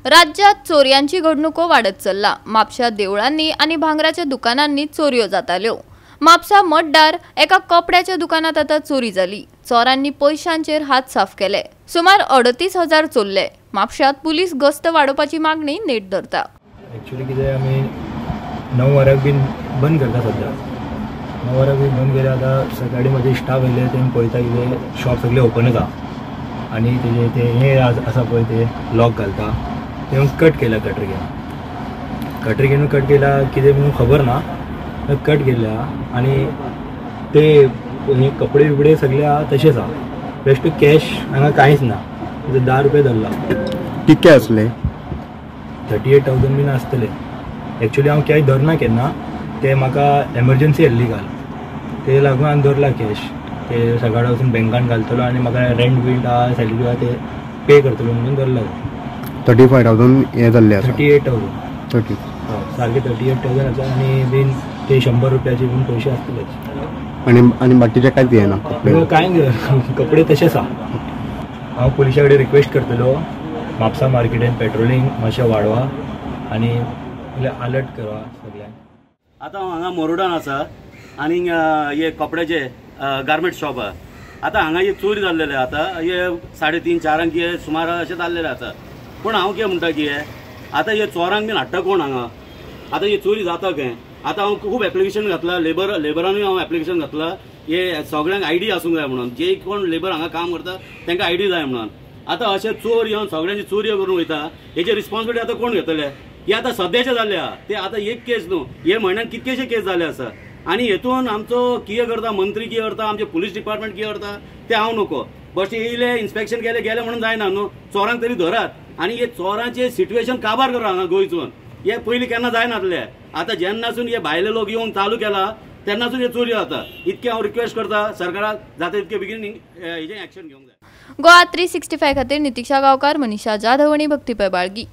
राज्यात चोरयांची घडणुको वाढत चल्ला। म्हापशा देवळांनी आणि भांगराच्या दुकानांनी चोऱ्यो जाताल्यो। म्हापसा मड्डार एका कपड्याच्या दुकानात आता चोरी जाली। चोरांनी पैशांचेर हात साफ केले। सुमार 38,000 चोरले। म्हापशात पुलीस गस्त वाडोवपाची मागणी नेट धरता। एक्चुअली कितें आमी 9 वरांक बीन बंद करता सद्या। 9 वरांक बीन बंद केल्या आतां सकाळी म्हजे स्टाफ येयले ते पळयता कितें शॉप सगळे ओपनच आहा आनी तेजे ते हे आसा पळय ते लॉक घालता ते कट केला कटरी कट केला कितें म्हणून खबर ना कट केल्या आनी ते हे कपडे बिपडे सगळे आहा तशेंच आहा बेश्ट कॅश हांगा कांयच ना 10 रुपया धरला। कितके आसले 38,000 बीन आसतले। एक्चुअली हांव कॅश धरना केन्ना ते म्हाका एमर्जन्सी आसली काल ते लागून हांवें धरला कॅश ते सकाळ वचून बँकान घालतलो आनी म्हाका रेंट बीट आहा सॅलरी आहा ते पे करतलो म्हणून धरला। 35,000 हे जाल्ले आसा 38,000 30 सारखे 38,000 आसा आनी बीन ते 100 रुपयाचे बीन पयशे आसतले आनी बाकीचे कांयच येना कांय कपडे तशेंच आहा। हांव पुलिसा कडेन रिक्वेस्ट करतलो म्हापसा मार्केटान पेट्रोलिंग मातशें वाडवा आनी अलर्ट करवा सगळ्यांक। आतां हांगा मोरुडान आसा आनी हे कपड्याचे गार्मेंट शॉप आहा। आतां हांगा हे चोरी जाल्लेले आतां हे 3:30-4 हे सुमार अशें जाल्लेले आसा। पूण हांव कितें म्हणटा की आतां हे चोरांक बीन हाडटा कोण हांगा आतां हे चोरी जाता खंय। आतां हांव खूब एप्लिकेशन घातला लेबरानूय हांव एप्लिकेशन घातला हे सगळ्यांक आयडी आसूंक जाय म्हणून जे कोण लेबर हांगा काम करता तांकां आयडी जाय म्हणून। आतां अशें चोर येवन सगळ्यांची चोरी करून वयता हेची रिस्पॉन्सिबिलिटी आतां कोण घेतले हे आतां सद्याचे जाल्ले आहा ते आतां एक केस न्हू हे म्हयन्यान कितकेशे केस जाल्ले आसा आनी हेतून आमचो कितें करता मंत्री कितें करता आमचे पुलीस डिपार्टमेंट कितें करता ते हांव नको बट येयले इन्स्पेक्शन गेले म्हणून जायना न्हू चोरांक तरी धरात आनी हे चोरांचे सिट्युएशन काबार करा हांगा गोंयचून हे पयलीं केन्ना जायनासले। आतां जेन्नासून हे भायले लोक येवन चालू केला तेन्नासून हे चोरी जाता। इतके हांव रिक्वेस्ट करता सरकाराक जाता तितके बेगीन हेजें एक्शन घेवंक जाय। गोवा 365 खातीर नितीक्षा गांवकार, मनीषा जाधव आनी भक्तीपय बाळगी।